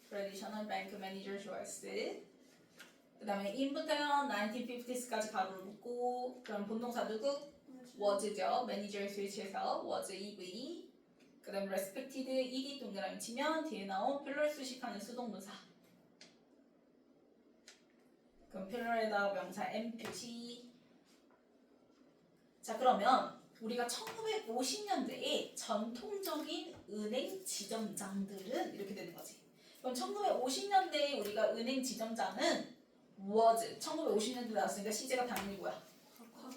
traditional bank manager choice. 그 다음에 in부터 1950s까지 가로를 묶고 그럼 본동사 누구? was죠. 매니저의 스위치에서 was EV. 그 다음 respected ED 동그라미 치면 뒤에 나온 필러를 수식하는 수동문사. 그럼 필러에다가 명사 M 표시. 자 그러면 우리가 1950년대에 전통적인 은행 지점장들은 이렇게 되는 거지. 그럼 1950년대에 우리가 은행 지점장은 was 1950년대 나왔으니까 시제가 당연히 뭐야?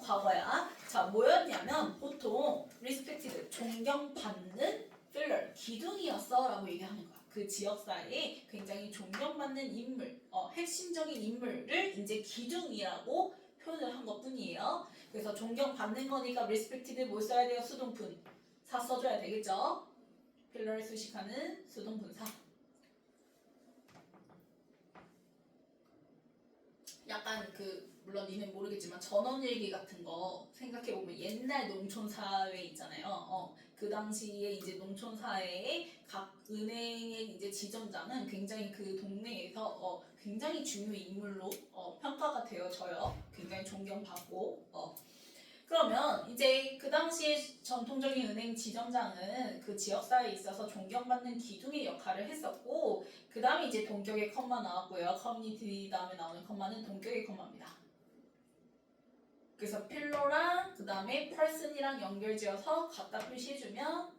과거야. 자 뭐였냐면 보통 respected 존경받는 필러 기둥이었어 라고 얘기하는 거야. 그 지역사회에 굉장히 존경받는 인물, 핵심적인 인물을 이제 기둥이라고 표현을 한 것뿐이에요. 그래서 존경받는 거니까 respected 뭘 써야 돼요? 수동분 사 써줘야 되겠죠? 필러를 수식하는 수동분사. 약간 물론 니는 모르겠지만 전원일기 같은 거 생각해보면 옛날 농촌 사회 있잖아요. 그 당시에 이제 농촌 사회에 각 은행의 이제 지점장은 굉장히 그 동네에서 굉장히 중요한 인물로 평가가 되어져요. 굉장히 존경받고. 그러면 이제 그 당시에 전통적인 은행 지점장은 그 지역사회에 있어서 존경받는 기둥의 역할을 했었고 그 다음에 이제 동격의 컴마 나왔고요. 커뮤니티 다음에 나오는 컴마는 동격의 컴마입니다. 그래서 필로랑 그 다음에 person이랑 연결지어서 갖다 표시해주면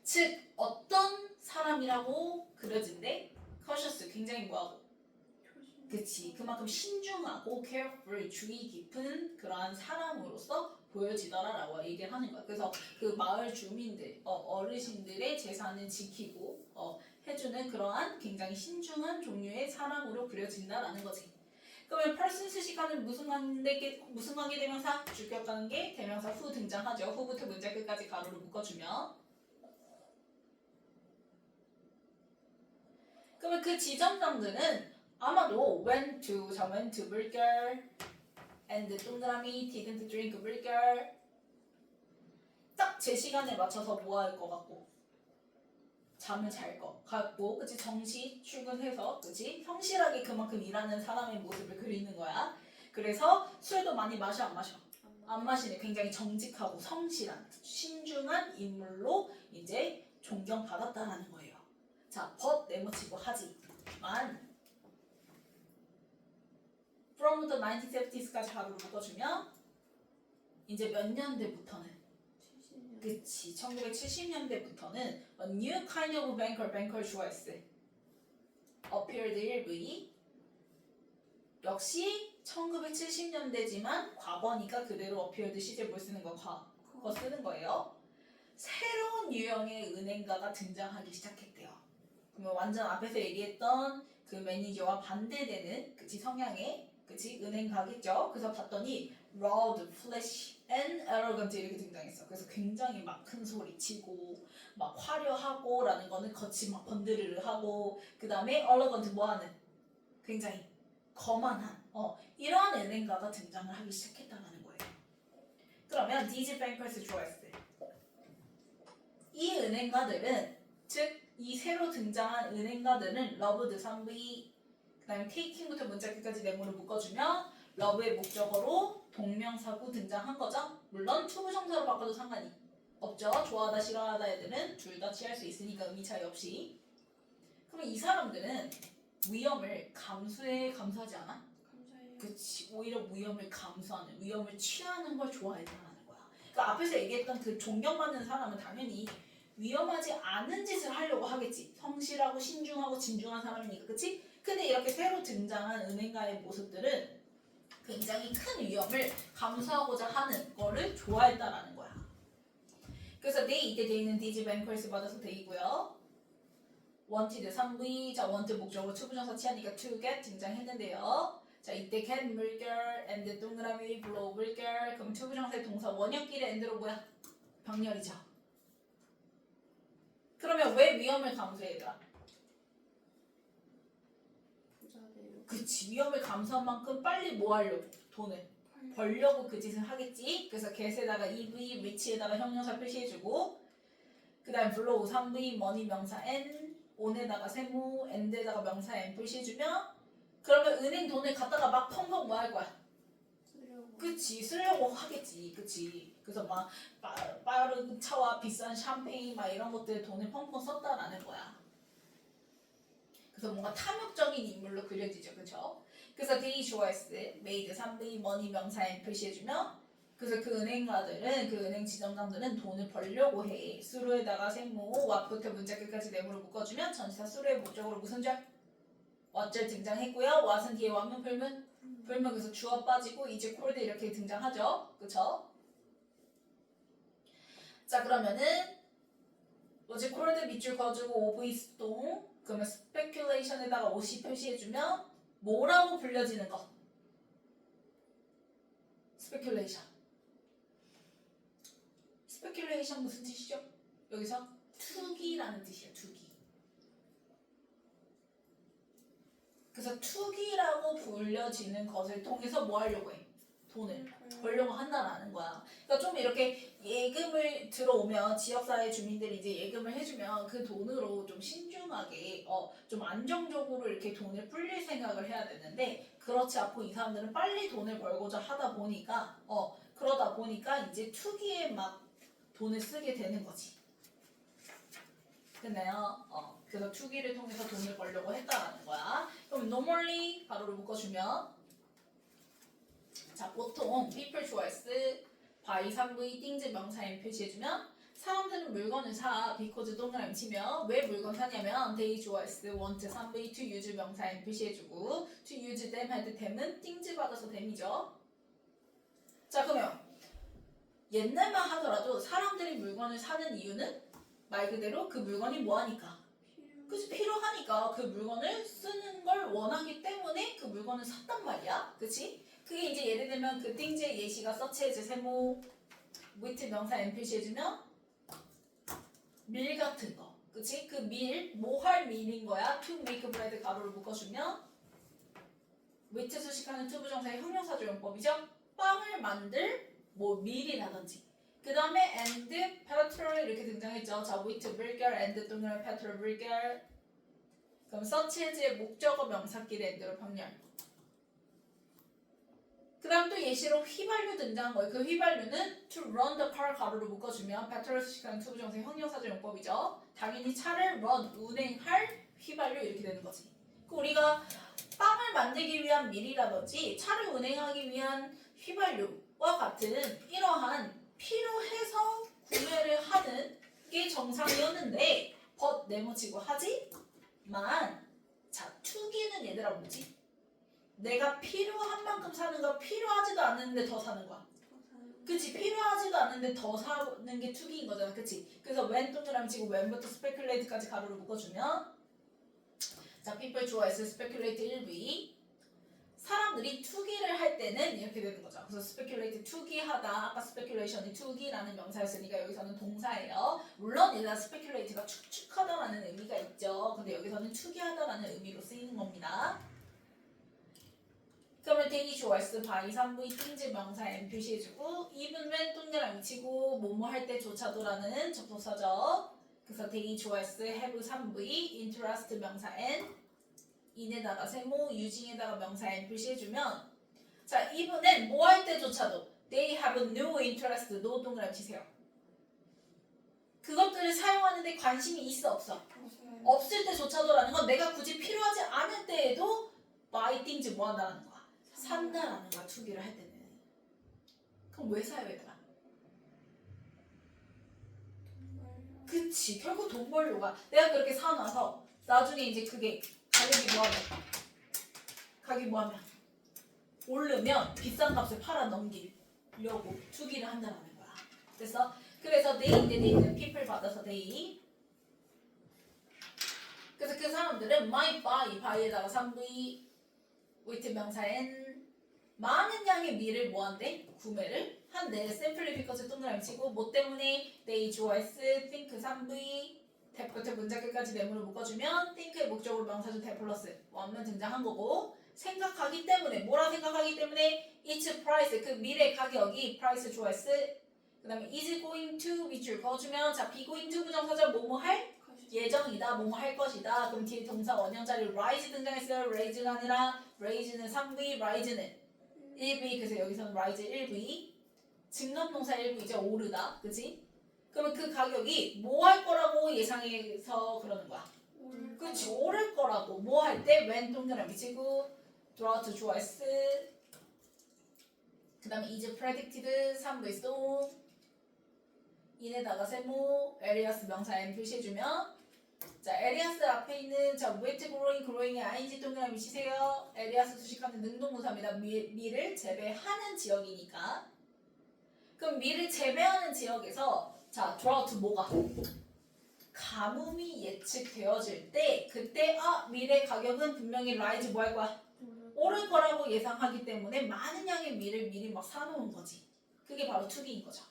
즉 어떤 사람이라고 그려진대? cautious 굉장히 뭐하고? 그치 그만큼 신중하고 careful 주의 깊은 그러한 사람으로서 보여지더라라고 얘기를 하는 거야. 그래서 그 마을 주민들 어르신들의 재산을 지키고 해주는 그러한 굉장히 신중한 종류의 사람으로 그려진다라는 거지. 그러면 person 수식하는 무슨 관계 대명사? 주격 관계 대명사 후 등장하죠. 후부터 문장 끝까지 가로로 묶어주면 그러면 그 지점장들은 아마도 went to burger and 동그라미 didn't drink burger 딱 제 시간에 맞춰서 뭐 할 것 같고 잠을 잘 것 같고 그치 정시 출근해서 그치 성실하게 그만큼 일하는 사람의 모습을 그리는 거야. 그래서 술도 많이 마셔 안 마셔? 안 마시네. 굉장히 정직하고 성실한 신중한 인물로 이제 존경받았다라는 거예요. 자, but 네모치고 하지만 from the 1970s까지 가로로 묶어주면 이제 몇 년대부터는 70년. 그치 1970년대부터는 a new kind of banker 좋아했어. appeared 일부이 역시 1970년대지만 과거니까 그대로 appeared 시제 뭘 쓰는 거 과거 쓰는 거예요. 새로운 유형의 은행가가 등장하기 시작했대요. 그러면 완전 앞에서 얘기했던 그 매니저와 반대되는 그치 성향의 그치 은행가겠죠. 그래서 봤더니 loud, flash, and arrogant 이렇게 등장했어. 그래서 굉장히 막 큰 소리 치고 막 화려하고 라는 거는 겉이 막 번드르르 하고 그 다음에 elegant 뭐하는 굉장히 거만한 이러한 은행가가 등장을 하기 시작했다는 거예요. 그러면 these bankers 좋아했어요. 이 은행가들은 즉 이 새로 등장한 은행가들은 loved 3V 그 다음에 taking부터 문자 끝까지 네모를 묶어주면 love의 목적어로 동명사구 등장한 거죠. 물론 투부정사로 바꿔도 상관이 없죠. 좋아하다 싫어하다 애들은 둘 다 취할 수 있으니까 의미 차이 없이. 그러면 이 사람들은 위험을 감수하지 않아? 감사해요. 그치 오히려 위험을 감수하는 위험을 취하는 걸 좋아했다는 거야. 그러니까 앞에서 얘기했던 그 존경받는 사람은 당연히 위험하지 않은 짓을 하려고 하겠지. 성실하고 신중하고 진중한 사람이니까 그치? 근데 이렇게 새로 등장한 은행가의 모습들은 굉장히 큰 위험을 감수하고자 하는 거를 좋아했다라는 거야. 그래서 they 이때 they는 these bankers 받아서 they이고요. wanted 3V 자 want 목적으로 투부정사 취하니까 to get 등장했는데요. 자 이때 get 물결 and 동그라미 blow 물결 그럼 투부정사의 동사 원형끼리 and로 뭐야? 병렬이죠. 그러면 왜 위험을 감수해 얘들아? 부자 되려. 그치 위험을 감수한 만큼 빨리 뭐 하려고? 돈을 벌려고 그 짓을 하겠지. 그래서 get에다가 EV, rich에다가 형용사 표시해주고 그 다음 flow 3V money 명사 N on에다가 세모 and에다가 명사 N 표시해주면 그러면 은행 돈을 갖다가 막 펑펑 뭐 할 거야? 쓰려고. 그치 쓰려고 하겠지 그치 그래서 막 빠른 차와 비싼 샴페인 막 이런 것들 돈을 펑펑 썼다라는 거야 그래서 뭔가 탐욕적인 인물로 그려지죠 그쵸 그래서 they 좋아했어 made 3V money 명사에 표시해주면 그래서 그 은행가들은 그 은행 지점장들은 돈을 벌려고 해 수로에다가 세모 what부터 문자 끝까지 네모를 묶어주면 전치사 수로의 목적으로 무슨 절? what절 등장했고요 what은 뒤에 완문 불문 불문 그래서 주어 빠지고 이제 콜드 이렇게 등장하죠 그쵸? 자 그러면은 뭐지 콜드 밑줄 그어주고 오브 이스동 그러면 스페큘레이션에다가 OC 표시해주면 뭐라고 불려지는 거? 스페큘레이션 스페큘레이션 무슨 뜻이죠? 여기서 투기라는 뜻이야 투기 그래서 투기라고 불려지는 것을 통해서 뭐 하려고 해? 돈을 벌려고 한다라는 거야. 그러니까 좀 이렇게 예금을 들어오면 지역사회 주민들이 이제 예금을 해주면 그 돈으로 좀 신중하게 좀 안정적으로 이렇게 돈을 불릴 생각을 해야 되는데 그렇지 않고 이 사람들은 빨리 돈을 벌고자 하다 보니까 그러다 보니까 이제 투기에 막 돈을 쓰게 되는 거지. 됐나요? 그래서 투기를 통해서 돈을 벌려고 했다라는 거야. 그럼 normally 가로를 묶어주면 자 보통 people 좋아했을 by 3V 띵즈 명사인 표시해주면 사람들은 물건을 사 because 동그라미 치면 왜 물건 사냐면 they 좋아했을 want 3V to use 명사인 표시해주고 to use them 할 때 them은 띵즈 받아서 them이죠. 자 그러면 옛날만 하더라도 사람들이 물건을 사는 이유는 말 그대로 그 물건이 뭐하니까 그치 필요하니까 그 물건을 쓰는 걸 원하기 때문에 그 물건을 샀단 말이야 그치? 그게 이제 예를 들면 그 띵즈의 예시가 서치해즈 세모 with 명사 N 표시해주면 밀 같은 거 그치? 그 밀, 뭐 할 밀인 거야 to make bread 가로를 묶어주면 with 수식하는 투부정사의 형용사조용법이죠 빵을 만들 뭐 밀이라든지 그 다음에 and petrol 이렇게 등장했죠. 자, with vulgar and 동그라미 petrol vulgar 그럼 such as의 목적어 명사끼리 and로 병렬 그 다음 또 예시로 휘발유 등장한 거예요. 그 휘발유는 to run the car 가로로 묶어주면 petrol 수식하는 투부정사의 형용사적 용법이죠. 당연히 차를 run, 운행할 휘발유 이렇게 되는 거지. 그 우리가 빵을 만들기 위한 밀이라든지 차를 운행하기 위한 휘발유와 같은 이러한 필요해서 구매를 하는 게 정상이었는데 but 네모치고 하지만 자 투기는 얘들아 뭐지? 내가 필요한 만큼 사는 거 필요하지도 않는데 더 사는 거야 그치 필요하지도 않는데 더 사는 게 투기인 거잖아 그치 그래서 when 동그라미 치고 when부터 speculate까지 가로를 묶어주면 자 people 좋아해서 speculate 1위 사람들이 투기를 할 때는 이렇게 되는 거죠. 그래서 speculate 투기하다. 아까 speculation이 투기라는 명사였으니까 여기서는 동사예요. 물론 얘가 speculate가 축축하다라는 의미가 있죠. 근데 여기서는 투기하다라는 의미로 쓰이는 겁니다. 그러면 they 좋아했어. by 3V 띵즈 명사 N 표시해주고 even when 동그라미 치고 뭐뭐 할 때조차도라는 접속사죠. 그래서 they 좋아했어. have 3V interest 명사 N in에다가 세모, using에다가 명사 N 표시해주면 자, even은 뭐 할 때조차도 they have no interest, no 동그라미 치세요. 그것들을 사용하는데 관심이 있어 없어? 없을 때조차도라는 건 내가 굳이 필요하지 않을 때에도 buy things 뭐 한다는 거야? 산다라는 거야, 투기를 할 때는. 그럼 왜 사요, 얘들아? 그치, 결국 돈 벌려고. 내가 그렇게 사놔서 나중에 이제 그게 가격이 뭐하면 오르면 비싼 값에 팔아 넘기려고 투기를 한다는 거야. 그래서 they는 people 받아서 they. 그래서 그 사람들은 might buy에다가 3V with 명사 N 많은 양의 밀을 뭐한대? 구매를 한대. simply because 동그라미 치고 뭐 때문에 they 좋아했어 think 3V 대부터 문자 끝까지 네모를 묶어주면 think의 목적으로 명사절 대 플러스 원문 등장한 거고 생각하기 때문에 뭐라 생각하기 때문에 its price 그 밀의 가격이 price 좋아했어 그 다음에 is going to 밑줄 그어주면 자 be going to 부정사절 뭐뭐 할 예정이다 뭐뭐 할 것이다. 그럼 뒤에 동사 원형자리 rise 등장했어요. raise가 아니라 raise는 3V rise는 1V 그래서 여기서는 rise 1V 증감동사 1V죠. 오르다 그치? 그러면 그 가격이 뭐 할 거라고 예상해서 그러는 거야. 그치 오를 거라고 뭐 할 때 when 동사랑 미치고 throughout 주어s 그 다음에 is predicted 3V 수동 인에다가 세모 areas 명사 n 표시해주면 자 areas 앞에 있는 자 with growing의 ing 동사랑 미치세요. areas 수식하는 능동문사입니다. 밀을 재배하는 지역이니까 그럼 밀을 재배하는 지역에서 자 drought 뭐가 가뭄이 예측되어질 때 그때 밀의 가격은 분명히 rise 뭐 할 거야? 오를 거라고 예상하기 때문에 많은 양의 밀을 미리 막 사놓은 거지. 그게 바로 투기인 거죠.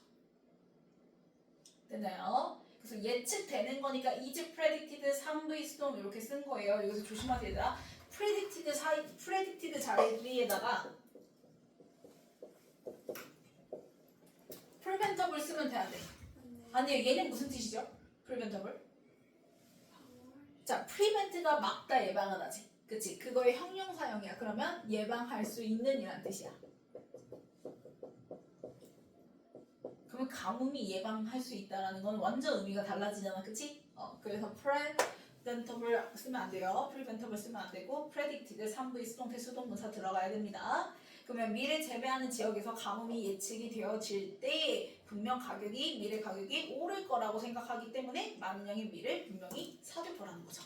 됐나요? 그래서 예측되는 거니까 is predicted 3V 수동 이렇게 쓴 거예요. 여기서 조심하세요 얘들아. predicted 자리에다가 preventable 쓰면 돼 안 돼? 아니요 얘는 무슨 뜻이죠? preventable? 자 prevent가 막다 예방하다지 그치? 그거의 형용사형이야. 그러면 예방할 수 있는 이란 뜻이야. 그러면 가뭄이 예방할 수 있다라는 건 완전 의미가 달라지잖아 그치? 그래서 preventable 쓰면 안 돼요. preventable 쓰면 안 되고 predicted 3V 수동태 수동문사 들어가야 됩니다. 그러면 미래 재배하는 지역에서 가뭄이 예측이 되어질 때 분명 밀의 가격이 오를 거라고 생각하기 때문에 많은 양의 밀을 분명히 사둘 거라는 거죠.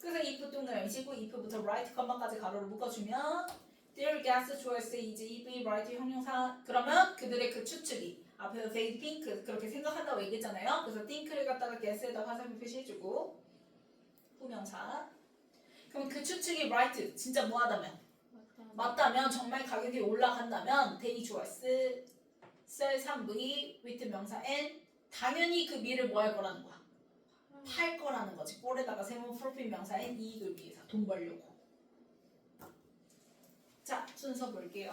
그래서 if 동그라미 치고 if부터 right 컴마까지 가로를 묶어주면 their gas choice is if right 형용사 그러면 그들의 그 추측이 앞에서 they think 그렇게 생각한다고 얘기했잖아요. 그래서 think를 갖다가 guess에다 화살표 표시해주고 후명사 그럼 그 추측이 right 진짜 뭐하다면 맞다면 정말 가격이 올라간다면 they choice sell 3V with 명사 n 당연히 그 밀을 뭐 할 거라는 거야 팔 거라는 거지. 볼에다가 세모 프로필 명사인 이익을 위해서 돈 벌려고. 자 순서 볼게요.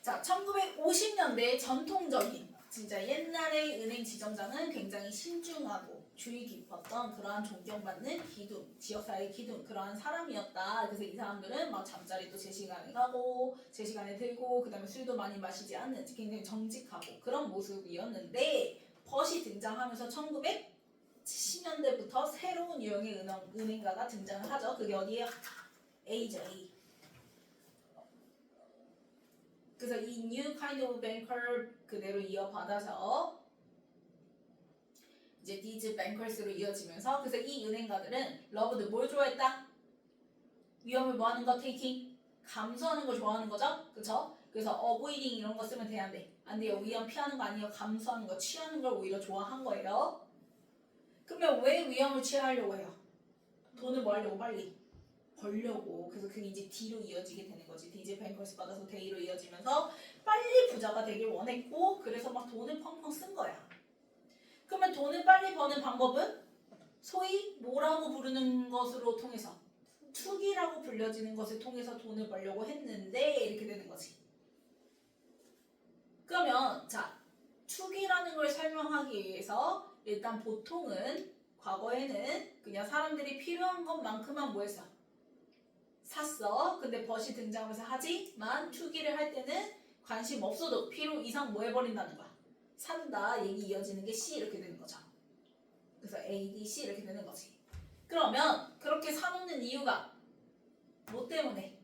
자 1950년대 전통적인 진짜 옛날의 은행 지점장은 굉장히 신중하고 주의 깊었던 그러한 존경받는 기둥, 지역사회의 기둥 그러한 사람이었다. 그래서 이 사람들은 막 잠자리도 제 시간에 가고 제 시간에 들고 그 다음에 술도 많이 마시지 않는 굉장히 정직하고 그런 모습이었는데 벗이 등장하면서 1970년대부터 새로운 유형의 은행가가 등장을 하죠. 그게 어디예요? A죠. A. 그래서 이 new kind of banker 그대로 이어받아서 이제 these bankers로 이어지면서 그래서 이 은행가들은 loved 뭘 좋아했다? 위험을 뭐 하는 거? taking 감수하는 걸 좋아하는 거죠? 그쵸? 그래서 avoiding 이런 거 쓰면 돼 안 돼? 안 돼요. 위험 피하는 거 아니에요. 감수하는 거 취하는 걸 오히려 좋아한 거예요. 그러면 왜 위험을 취하려고 해요? 돈을 뭐 하려고 빨리? 벌려고. 그래서 그게 이제 D로 이어지게 되는 거지. D's bankers 받아서 D로 이어지면서 빨리 부자가 되길 원했고 그래서 막 돈을 펑펑 쓴 거야. 그러면 돈을 빨리 버는 방법은 소위 뭐라고 부르는 것으로 통해서 투기라고 불려지는 것을 통해서 돈을 벌려고 했는데 이렇게 되는 거지. 그러면 자 투기라는 걸 설명하기 위해서 일단 보통은 과거에는 그냥 사람들이 필요한 것만큼만 뭐 했어? 샀어. 근데 벗이 등장하면서 하지만 투기를 할 때는 관심 없어도 필요 이상 뭐 해버린다는 거야. 산다. 얘기 이어지는 게 C 이렇게 되는 거죠. 그래서 A, D, C 이렇게 되는 거지. 그러면 그렇게 사놓는 이유가 뭐 때문에?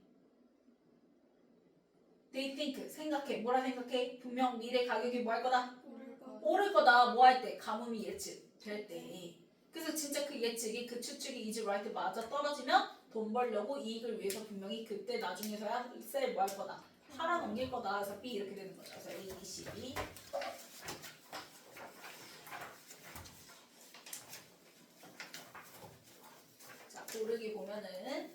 They think 생각해. 뭐라 생각해? 분명 미래 가격이 뭐 할 거다? 오를 거다. 뭐 할 때? 가뭄이 예측될 때. 그래서 진짜 그 예측이 그 추측이 is right 맞아 떨어지면 돈 벌려고 이익을 위해서 분명히 그때 나중에서야 셀 뭐 할 거다. 팔아 넘길 거다. 그래서 B 이렇게 되는 거죠. 그래서 A, B, C, B. 자 고르기 보면은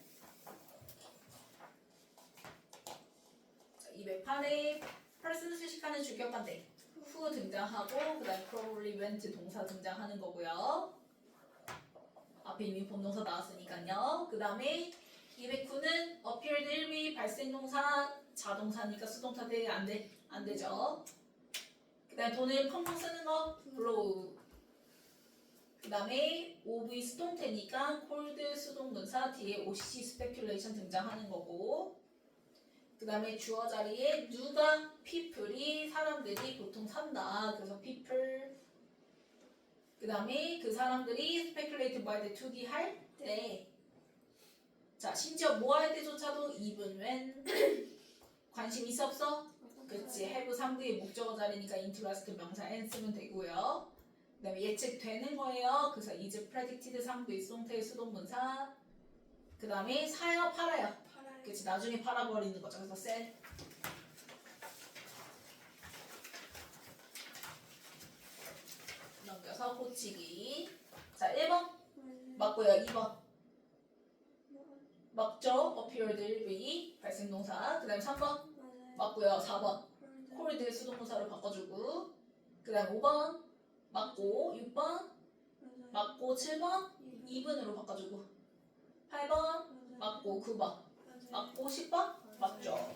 이 웹판에 person 수식하는 주격관대 후 등장하고 그 다음에 probably went 동사 등장하는 거고요. 앞에 이미 본동사 나왔으니까요. 그 다음에 209는 appeared 1위 발생동사 자동사니까 수동태 대응 안 되죠. 그 다음에 돈을 펑펑 쓰는 거 blow. 그 다음에 OV 수동태니까 cold 수동분사 뒤에 OCC speculation 등장하는 거고 그 다음에 주어 자리에 누가 people이 사람들이 보통 산다. 그래서 people 그 다음에 그 사람들이 speculate by the 투기할 때 자 심지어 뭐 할 때조차도 even when 관심 있어 없어? 그치 have 3부의 목적어 자리니까 interest 명사 and 쓰면 되고요. 그 다음에 예측되는 거예요. 그래서 is predicted 3부의 수동태의 수동분사 그 다음에 사요 팔아요. 팔아요. 그치 나중에 팔아버리는 거죠. 그래서 sell 넘겨서 고치기 자 1번 맞고요. 2번 맞죠? appeared 1부 발생동사 그 다음에 3번 맞고요. 4번 콜드 수동사로 바꿔주고 그 다음 5번 맞고 6번 맞고 7번 2분으로 바꿔주고 8번 맞고 9번 맞고 10번 맞죠?